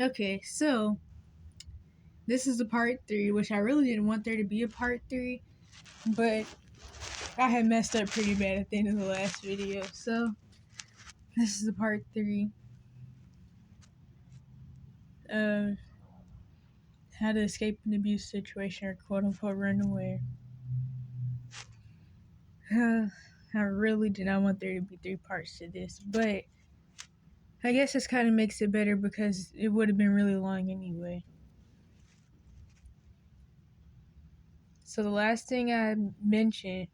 Okay, so this is the part 3, which I really didn't want there to be a part 3, but I had messed up pretty bad at the end of the last video, so this is the part 3 of how to escape an abuse situation or quote unquote runaway. I really did not want there to be 3 parts to this, but I guess this kind of makes it better because it would have been really long anyway. So the last thing I mentioned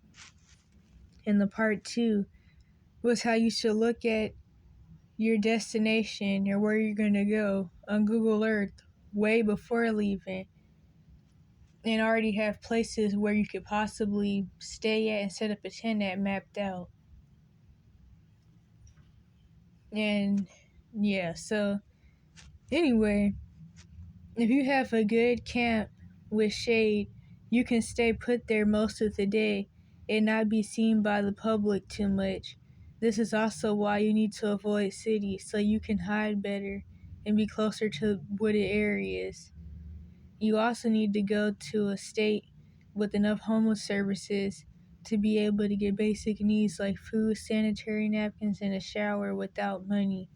in the part 2 was how you should look at your destination or where you're going to go on Google Earth way before leaving and already have places where you could possibly stay at and set up a tent at mapped out. And yeah, so anyway, if you have a good camp with shade, you can stay put there most of the day and not be seen by the public too much. This is also why you need to avoid cities so you can hide better and be closer to wooded areas. You also need to go to a state with enough homeless services to be able to get basic needs like food, sanitary napkins, and a shower without money.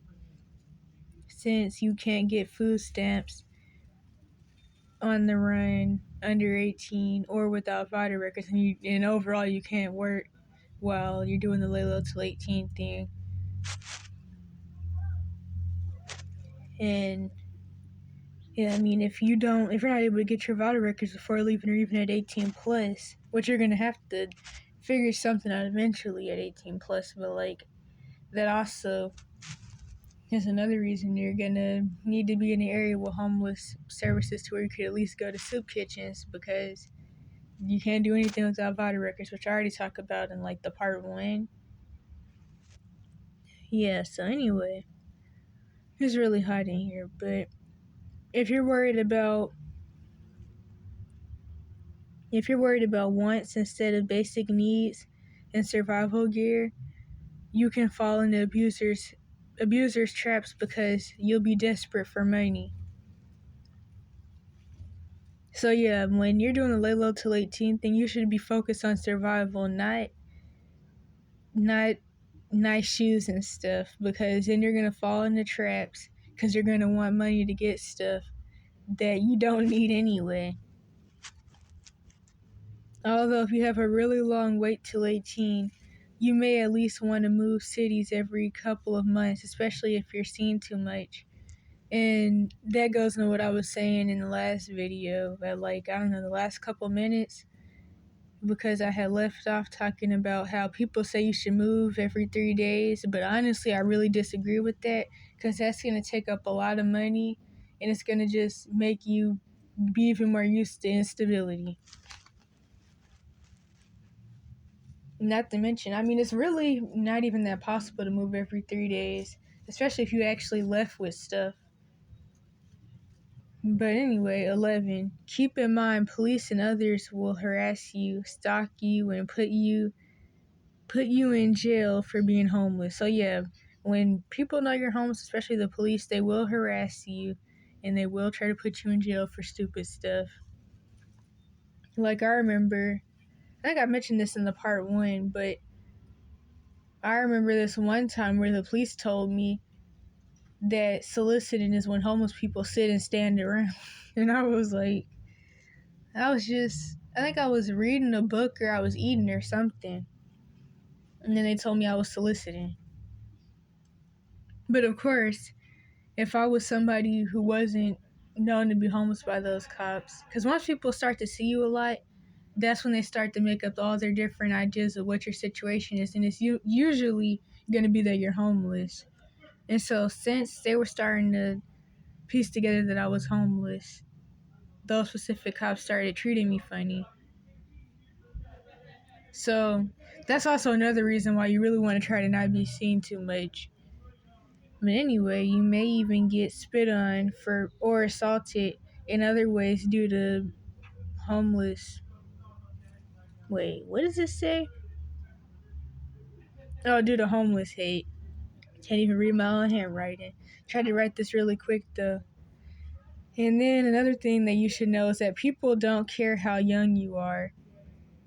Since you can't get food stamps on the run under 18 or without voter records, and overall you can't work while you're doing the lay low till 18 thing. And yeah, I mean, if you're not able to get your voter records before leaving or even at 18 plus, which you're gonna have to figure something out eventually at 18 plus, but like that also is another reason you're gonna need to be in the area with homeless services to where you could at least go to soup kitchens, because you can't do anything without voter records, which I already talked about in like the part 1. Yeah, so anyway, it's really hot in here, but if you're worried about wants instead of basic needs and survival gear, you can fall into abusers traps because you'll be desperate for money. So yeah, when you're doing the lay low till 18 thing, you should be focused on survival, not nice shoes and stuff, because then you're gonna fall into traps because you're gonna want money to get stuff that you don't need anyway. Although if you have a really long wait till 18, you may at least want to move cities every couple of months, especially if you're seeing too much. And that goes into what I was saying in the last video, at the last couple minutes, because I had left off talking about how people say you should move every 3 days, but honestly, I really disagree with that, because that's going to take up a lot of money, and it's going to just make you be even more used to instability. Not to mention, I mean, it's really not even that possible to move every 3 days, especially if you actually left with stuff. But anyway, 11. Keep in mind, police and others will harass you, stalk you, and put you in jail for being homeless. So yeah, when people know you're homeless, especially the police, they will harass you, and they will try to put you in jail for stupid stuff. Like, I think I mentioned this in the part 1, but I remember this one time where the police told me that soliciting is when homeless people sit and stand around. And I think I was reading a book or I was eating or something. And then they told me I was soliciting. But of course, if I was somebody who wasn't known to be homeless by those cops, because once people start to see you a lot, that's when they start to make up all their different ideas of what your situation is. And it's usually going to be that you're homeless. And so since they were starting to piece together that I was homeless, those specific cops started treating me funny. So that's also another reason why you really want to try to not be seen too much. But anyway, you may even get spit on or assaulted in other ways due to homeless. Wait, what does this say? Oh, due to homeless hate. Can't even read my own handwriting. Tried to write this really quick though. And then another thing that you should know is that people don't care how young you are.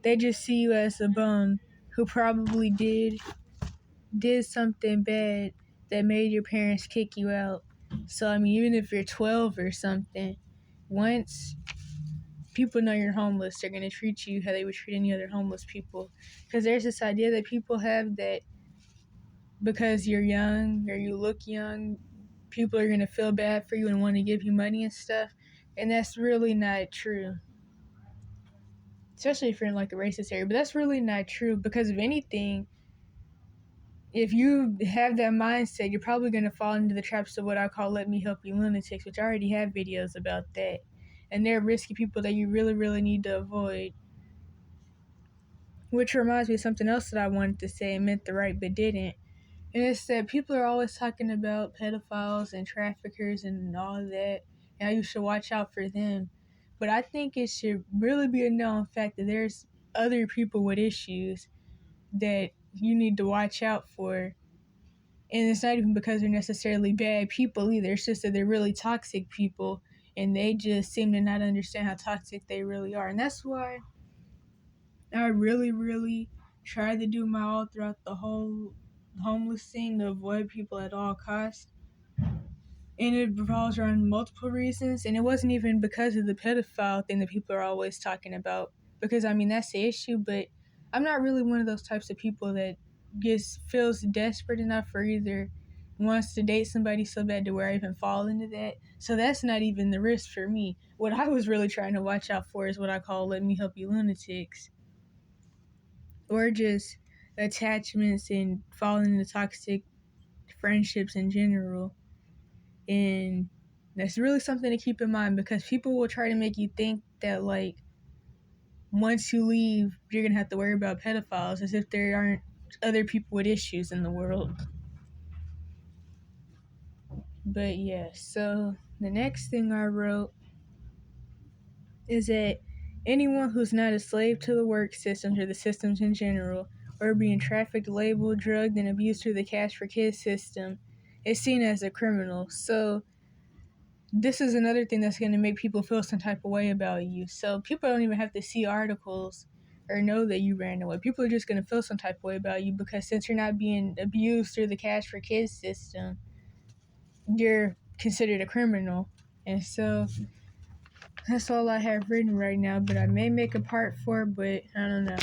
They just see you as a bum who probably did something bad that made your parents kick you out. So I mean, even if you're 12 or something, once people know you're homeless, they're gonna treat you how they would treat any other homeless people. Because there's this idea that people have that because you're young or you look young, people are gonna feel bad for you and want to give you money and stuff. And that's really not true. Especially if you're in like a racist area, but that's really not true because if anything, if you have that mindset, you're probably going to fall into the traps of what I call let me help you lunatics, which I already have videos about that. And they're risky people that you really, really need to avoid. Which reminds me of something else that I wanted to say and meant to write but didn't. And it's that people are always talking about pedophiles and traffickers and all of that, and how you should watch out for them. But I think it should really be a known fact that there's other people with issues that you need to watch out for. And it's not even because they're necessarily bad people either. It's just that they're really toxic people and they just seem to not understand how toxic they really are. And that's why I really, really try to do my all throughout the whole homeless thing to avoid people at all costs. And it revolves around multiple reasons. And it wasn't even because of the pedophile thing that people are always talking about. Because, I mean, that's the issue. But I'm not really one of those types of people that feels desperate enough or either wants to date somebody so bad to where I even fall into that. So that's not even the risk for me. What I was really trying to watch out for is what I call let me help you lunatics. Or just attachments and falling into toxic friendships in general. And that's really something to keep in mind because people will try to make you think that, like, once you leave, you're going to have to worry about pedophiles as if there aren't other people with issues in the world. But yeah, so the next thing I wrote is that anyone who's not a slave to the work systems or the systems in general, or being trafficked, labeled, drugged, and abused through the Cash for Kids system is seen as a criminal. So this is another thing that's going to make people feel some type of way about you. So people don't even have to see articles or know that you ran away. People are just going to feel some type of way about you because since you're not being abused through the Cash for Kids system, you're considered a criminal. And so that's all I have written right now, but I may make a part 4, but I don't know.